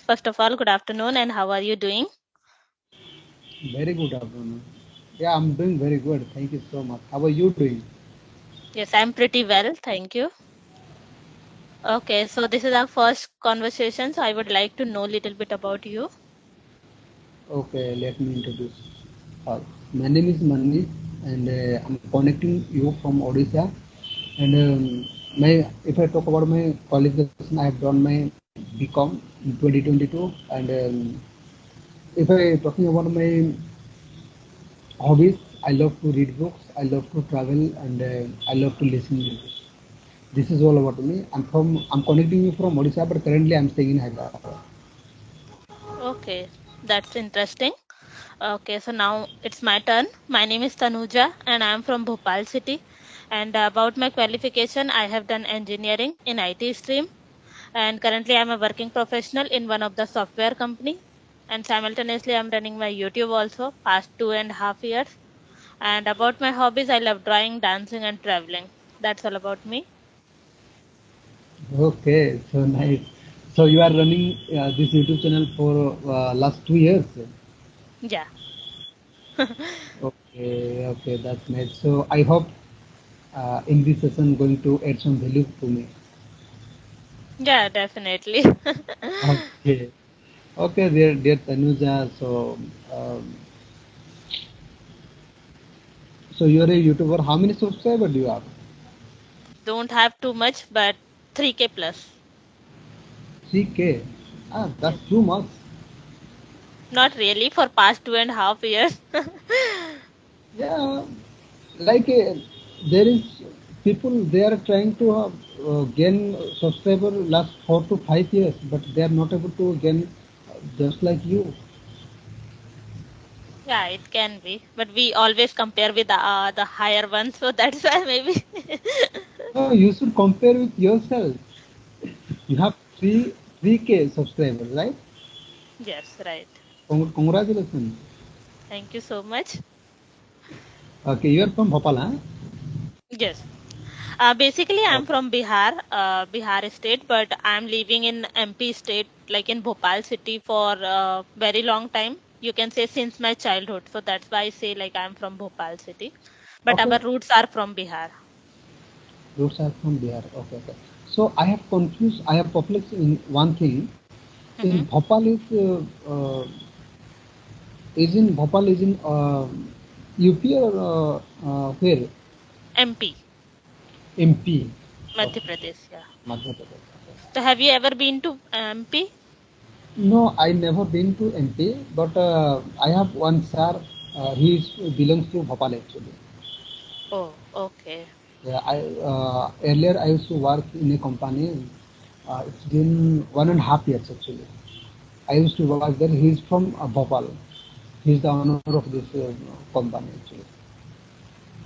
First of all, good afternoon, and how are you doing? Very good afternoon. Yeah, I'm doing very good. Thank you so much. How are you doing? Yes, I'm pretty well, thank you. Okay, so this is our first conversation, so I would like to know a little bit about you. Okay, let me introduce. Uh, my name is Manish, and I'm connecting you from Odisha. And if I talk about my qualification, I have done my BCom in 2022. And if I talking about my hobbies, I love to read books, I love to travel, and I love to listen music. This is all about me. I'm connecting you from Odisha, but currently I'm staying in Hyderabad. Okay, that's interesting. Okay, so now it's my turn. My name is Tanuja, and I'm from Bhopal city. And about my qualification, I have done engineering in IT stream, and currently I'm a working professional in one of the software company. And simultaneously, I'm running my YouTube also past 2.5 years. And about my hobbies, I love drawing, dancing, and traveling. That's all about me. Okay, so nice. So you are running this YouTube channel for last 2 years. Yeah. Okay, okay, that's nice. So I hope in this session going to add some value to me. Yeah, definitely. Okay, okay, dear Tanuja. So you are a YouTuber. How many subscribers do you have? Don't have too much, but 3K plus. 3K. Ah, that's Yes. too much. Not really for past 2.5 years. Yeah, like there is people they are trying to gain subscriber last 4 to 5 years, but they are not able to gain just like you. Yeah, it can be, but we always compare with the higher ones, so that's why maybe. No, you should compare with yourself. You have three k subscribers, right? Yes, right. Congratulations. Thank you so much. Okay, you are from Bhopal, huh? Yes. Basically, I'm Okay. from Bihar state, but I'm living in MP state, like in Bhopal city for a very long time. You can say since my childhood. So that's why I say like I'm from Bhopal city. But our Okay. roots are from Bihar. Roots are from Bihar. Okay, okay. So I have confused. I have perplexed in one thing. In Hmm. Bhopal is in UP or where? MP, MP. Madhya Okay. Pradesh. Yeah. Madhya Pradesh. Okay. So have you ever been to MP? No, I never been to MP, but I have one sir. Belongs to Bhopal actually. Oh, okay. Yeah, I earlier I used to work in a company. It's been 1.5 years actually. I used to work there. He's from Bhopal. He's the owner of this company actually.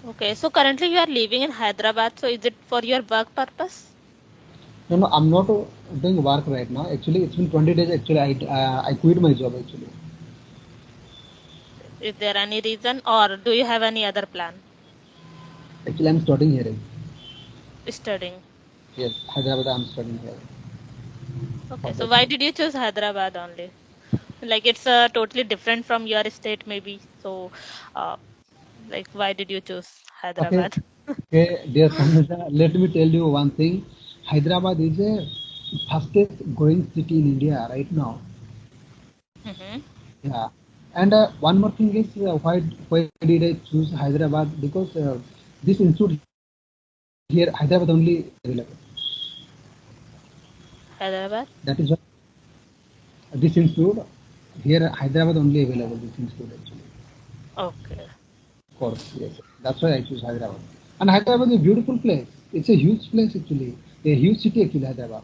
Okay. So currently you are living in Hyderabad. So is it for your work purpose? No, no, I'm not doing work right now. Actually, it's been 20 days. Actually, I quit my job actually. Is there any reason, or do you have any other plan? Actually, I'm studying here. Studying. Yes, Hyderabad. I'm studying here Okay. for So that. why did you choose Hyderabad only? Like it's totally different from your state, maybe. So, uh, like, why did you choose Okay, Hyderabad? okay, dear Tanuja, let me tell you one thing. Hyderabad is a fastest growing city in India right now. Mm-hmm. Yeah, and one more thing is why did I choose Hyderabad? Because this institute here, Hyderabad only available. Hyderabad. That is why this institute here, Hyderabad only available. This institute actually. Okay. Of course, yes. That's why I choose Hyderabad. And Hyderabad is a beautiful place. It's a huge place actually. A huge city actually, Hyderabad.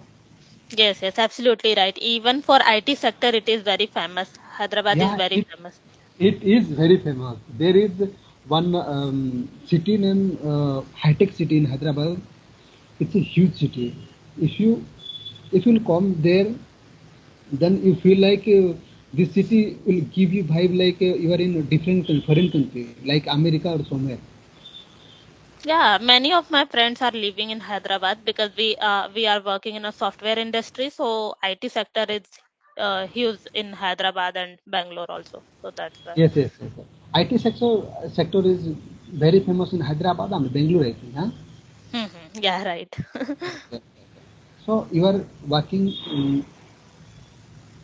Yes, yes, absolutely right. Even for IT sector, it is very famous. Hyderabad is Yeah, very famous. it is very famous. There is one city named High Tech City in Hyderabad. It's a huge city. If you if you come there, then you feel like this city will give you vibe like you are in a different foreign country, like America or somewhere. Yeah, many of my friends are living in Hyderabad because we are working in a software industry, so IT sector is huge in Hyderabad and Bangalore also. So that's why. Yes, yes, yes. IT sector is very famous in Hyderabad and Bangalore, I think, huh? Yeah, right. Okay. So you are working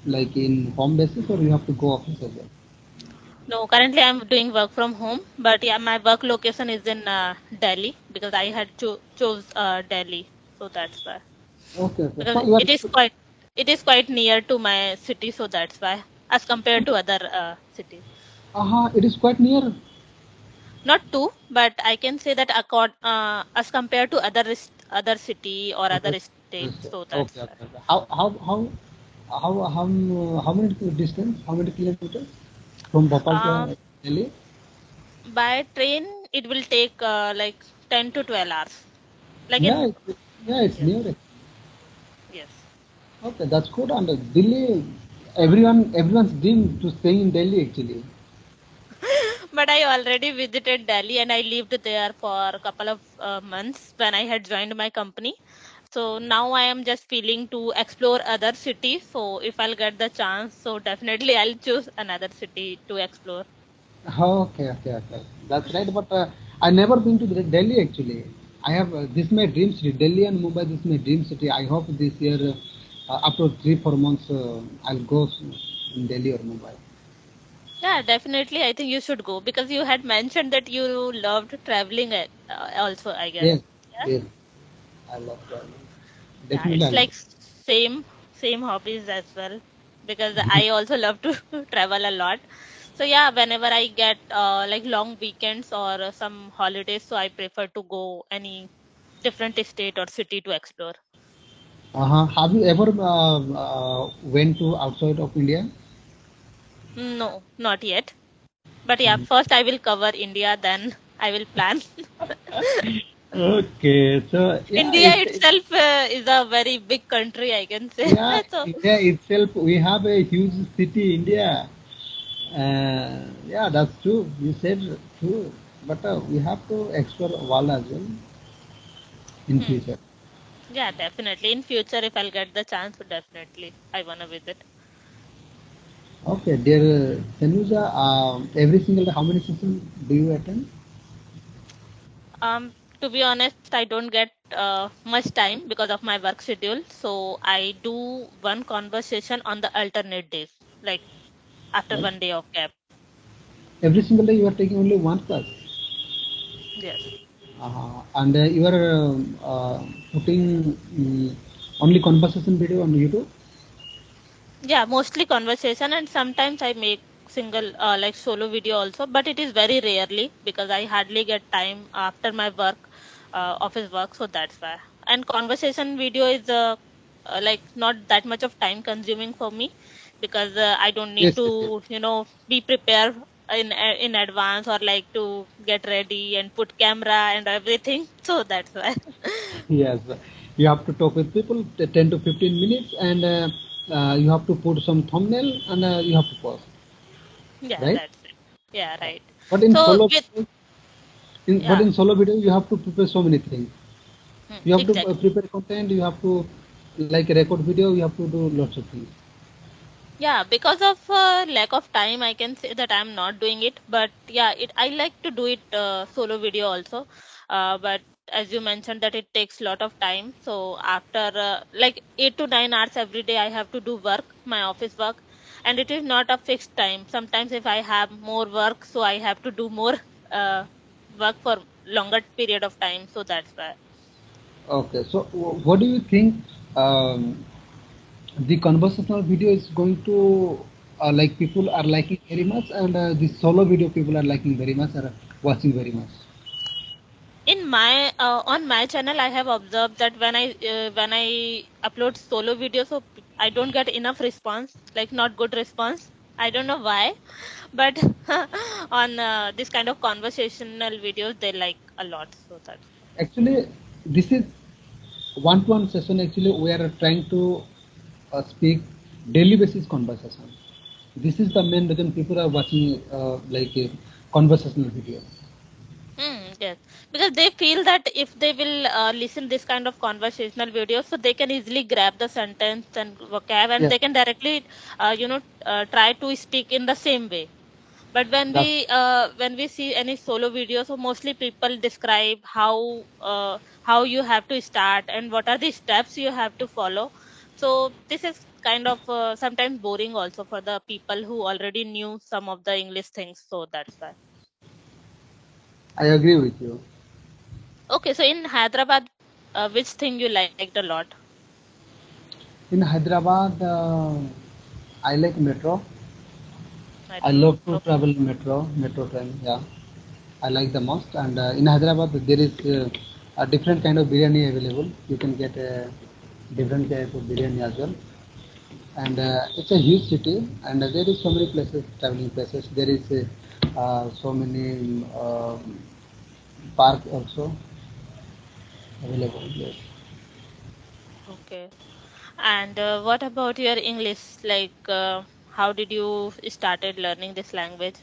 like in home basis or you have to go office as well? No, currently I'm doing work from home, but yeah, my work location is in Delhi because I had chose Delhi, so that's why. Okay, okay. Because So you are it is quite near to my city, so that's why, as compared to other cities. it is quite near. Not two, but I can say that as compared to other city or Okay, other state, okay, so that's okay. why. Okay. How many distance? How many kilometers from Bhopal to Um, Delhi? by train it will take like 10 to 12 hours. Like Yeah, in it's Yes, near. yes. Okay, that's good. And Delhi, everyone's dream to stay in Delhi actually. But I already visited Delhi and I lived there for a couple of months when I had joined my company. So now I am just feeling to explore other cities. So if I'll get the chance, so definitely I'll choose another city to explore. Okay, okay, okay. That's right. But I never been to Delhi actually. I have this is my dream city. Delhi and Mumbai. This is my dream city. I hope this year, after 3 4 months, I'll go in Delhi or Mumbai. Yeah, definitely. I think you should go because you had mentioned that you loved traveling also, I guess. Yes, Yeah. yes. I love traveling. Yeah, Definitely, I it's love. like same hobbies as well because I also love to travel a lot. So yeah, whenever I get like long weekends or some holidays, so I prefer to go any different state or city to explore. Have you ever went to outside of India? No, not yet. But yeah, first I will cover India, then I will plan. Okay, so yeah, India itself is a very big country, I can say. yeah, So India itself, we have a huge city, India. Yeah, that's true. You said true, but we have to explore world as well in hmm. future. Yeah, definitely. In future, if I'll get the chance, so definitely I wanna visit. Okay, dear Tanuja, every single day, how many sessions do you attend? To be honest, I don't get much time because of my work schedule. So I do one conversation on the alternate days, like after Like 1 day of gap. every single day, you are taking only one class, Yes. and you are putting only conversation video on YouTube. Yeah, mostly conversation, and sometimes I make single like solo video also, but it is very rarely because I hardly get time after my work, office work. So that's why. And conversation video is like not that much of time consuming for me because I don't need Yes, yes, yes. to be prepared in advance or like to get ready and put camera and everything. So that's why. Yes, you have to talk with people 10 to 15 minutes, and you have to put some thumbnail, and you have to post, Yeah, right? that's it. Yeah, right. But in So solo, with but yeah. in solo video, you have to prepare so many things. You have to Exactly. prepare content. You have to like record video. You have to do lots of things. Yeah, because of lack of time, I can say that I'm not doing it. But yeah, I like to do it solo video also. But as you mentioned that it takes a lot of time. So after like 8 to 9 hours every day, I have to do work, my office work, and it is not a fixed time. Sometimes if I have more work, so I have to do more uh, work for longer period of time. So that's why. Okay, so what do you think? Um, the conversational video is going to like people are liking very much, and the solo video people are liking very much, or watching very much. In my on my channel I have observed that when I upload solo videos, so I don't get enough response, like not good response. I don't know why, but on this kind of conversational videos they like a lot, so that's Actually, this is one-to-one session. Actually, we are trying to speak daily basis conversation. This is the main reason people are watching like a conversational video. yes, because they feel that if they will listen this kind of conversational videos, so they can easily grab the sentence and vocab, and Yeah, they can directly try to speak in the same way. But that's when we see any solo videos, so mostly people describe how you have to start and what are the steps you have to follow. So this is kind of sometimes boring also for the people who already knew some of the English things, so that's why. I agree with you. Okay, so in Hyderabad, which thing you liked a lot? In Hyderabad, I like metro. I Metro. love to Okay. travel metro train. Yeah, I like the most. And in Hyderabad, there is a different kind of biryani available. You can get a different type of biryani as well. And it's a huge city, and there is so many places, traveling places. There is so many park also available. Yes. Okay. And what about your English? Like, how did you started learning this language?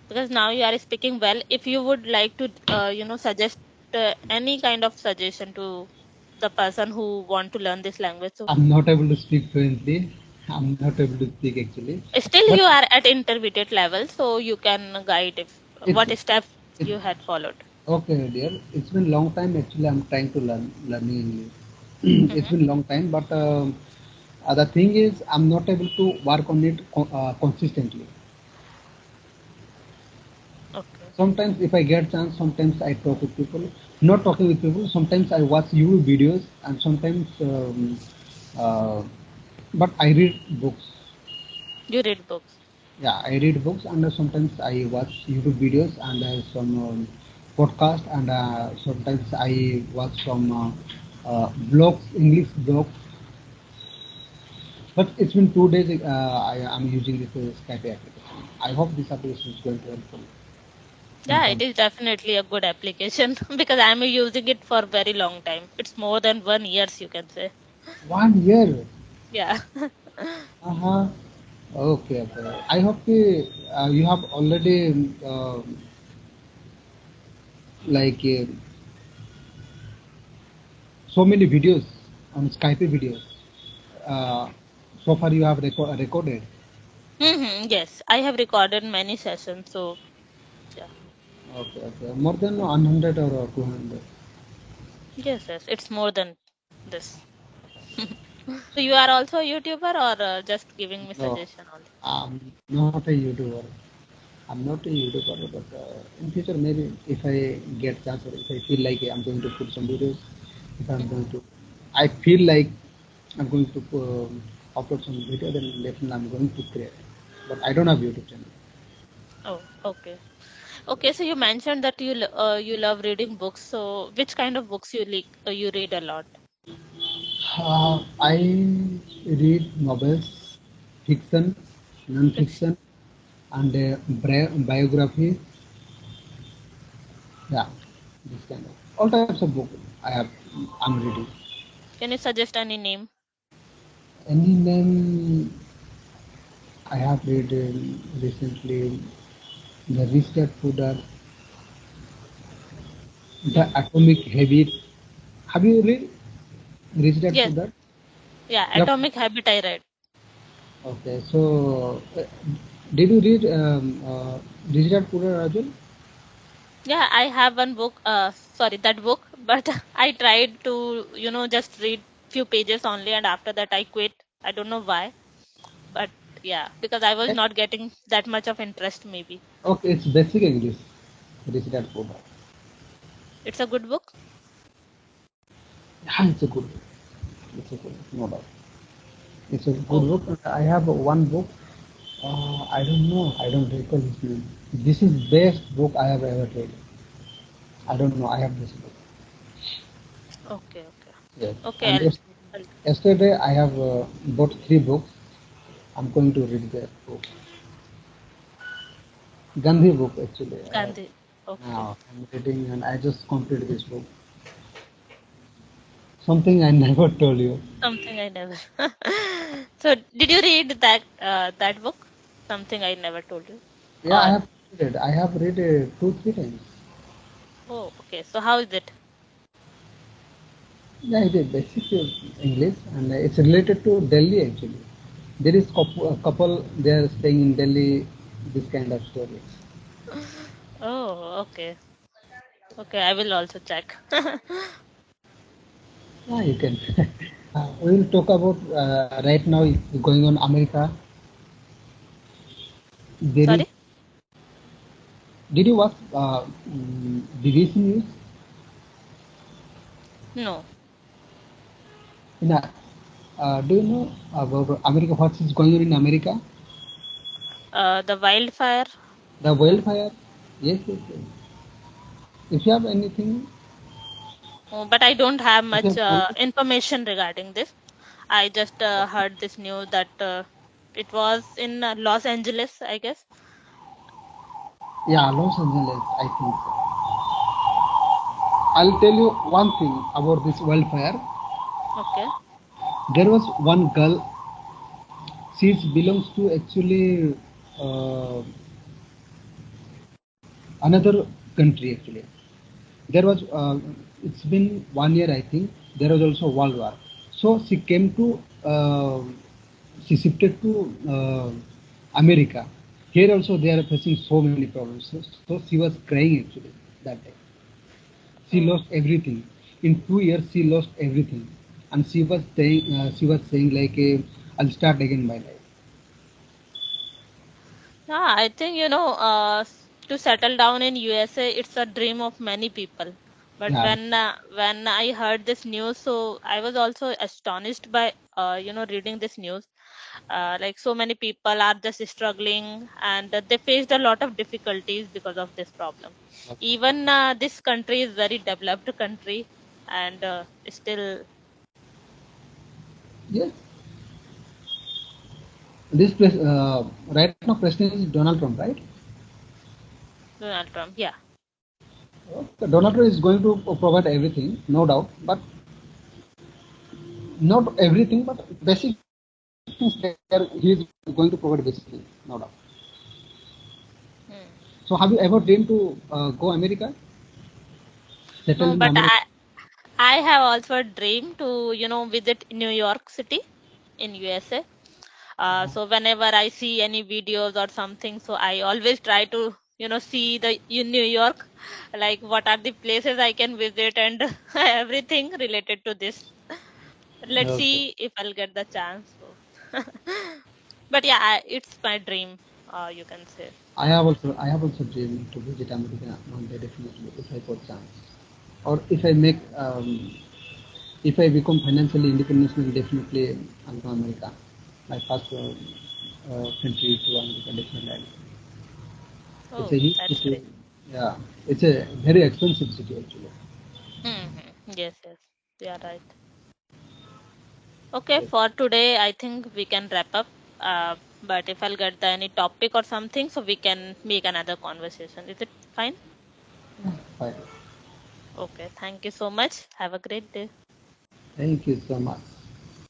Because now you are speaking well. If you would like to, suggest any kind of suggestion to the person who want to learn this language, so I'm not able to speak fluently. I'm not able to speak actually, still but you are at intermediate level, so you can guide if it's what steps it, you had followed. okay, dear. It's been long time actually. I'm trying to learning English. It's Mm-hmm. been long time, but the thing is, I'm not able to work on it consistently. Okay. Sometimes if I get chance, sometimes I talk with people. Not talking with people. Sometimes I watch YouTube videos, and sometimes, uh, but I read books. You read books. Yeah, I read books, and sometimes I watch YouTube videos and some podcast, and sometimes I watch some blogs, English blogs. But it's been 2 days. I am using this Skype application. I hope this application is going to help in Yeah, it some is definitely a good application because I'm using it for very long time. It's more than 1 years, you can say. 1 year. Yeah. Uh-huh. Okay, okay. I hope you have already like so many videos on Skype videos. Uh, so far you have recorded. Yes, I have recorded many sessions, so yeah. Okay, okay. More than 100 or 200. Yes, it's more than this. So you are also a YouTuber or just giving me No, suggestion only? I'm not a YouTuber. I'm not a YouTuber, but in future maybe if I get chance or if I feel like I'm going to put some videos, if I'm Mhm. going to, I feel like I'm going to upload some video, then definitely I'm going to create. But I don't have YouTube channel. Oh, okay. Okay, so you mentioned that you love reading books. So which kind of books you read a lot? I read novels, fiction, Fiction. non-fiction, and biography. Yeah, this kind of all types of book I'm reading. Can you suggest any name? Any name I have read recently, the Rich Dad Poor Dad, the Hmm. Atomic Habit. Have you read Rich Dad Poor Yes. Dad? Yeah, Yep. Atomic Habit I read. Okay, so did you read Rich Dad Poor Dad as well? Yeah, I have one book, sorry, that book, but I tried to, just read few pages only, and after that I quit. I don't know why, but yeah, because I was Eh, not getting that much of interest, maybe. Okay, it's basic English. Rich Dad Poor Dad. It's a good book. Yeah, it's a good book. It's a good book, no doubt. It's a good Oh, book. I have one book. I don't know. I don't recall his name. This is best book I have ever read. I don't know. I have this book. okay, okay. Yes. Okay, And I'll yesterday I have bought 3 books. I'm going to read the book. Gandhi book actually. Gandhi. Okay. Now I'm reading and I just completed this book. Something I never told you. Something I never. So, did you read that book? Something I never told you. Yeah, I Or have read it. I have read it 2, 3 times. Oh, okay. So how is it? Yeah, it is basic English, and it's related to Delhi actually. There is a couple they are staying in Delhi. This kind of stories. Oh, okay. Okay, I will also check. Yeah, you can. We will talk about right now is going on America. There is. Sorry? Did you watch BBC News? No. In do you know about America? What is going on in America? The wildfire. The wildfire. Yes, yes, yes. If you have anything, Oh, but I don't have if you much have knowledge, information regarding this. I just heard this news that it was in Los Angeles, I guess. yeah, Los Angeles. I think so. I'll tell you one thing about this wildfire. Okay. There was one girl. She belongs to actually uh, another country. Actually, there was. It's been 1 year, I think. There was also World War. So she came to. She shifted to America. Here also they are facing so many problems. So she was crying actually that day. She Oh. lost everything. In 2 years, she lost everything, and she was saying like, "I'll start again my life." Yeah, I think to settle down in USA, it's a dream of many people. But Yeah, when I heard this news, so I was also astonished by reading this news. Like so many people are just struggling, and they faced a lot of difficulties because of this problem. Even this country is very developed country, and still yes. This right now president is Donald Trump, right? Donald Trump. Yeah. Okay, Donald Trump is going to provide everything, no doubt, but not everything, but basic things there he is going to provide basically, no doubt. Hmm. So have you ever dreamed to go America, settle No, in but America? I have also a dream to, visit New York City in USA. So whenever I see any videos or something, so I always try to, see the in New York, like what are the places I can visit and everything related to this. Let's Okay. see if I'll get the chance. So, but yeah, it's my dream. You can say. I have also dreamed to visit America one day definitely if I got chance. Or if I make if I become financially independent, then definitely I'll go America. My first country to America definitely. It's a Oh, huge that's city. great. Yeah, it's a very expensive city actually. Yes, yes, you are right. Okay, Yes. for today, I think we can wrap up. But if I'll get any topic or something, so we can make another conversation. Is it fine? Fine. Okay, thank you so much. Have a great day. Thank you so much.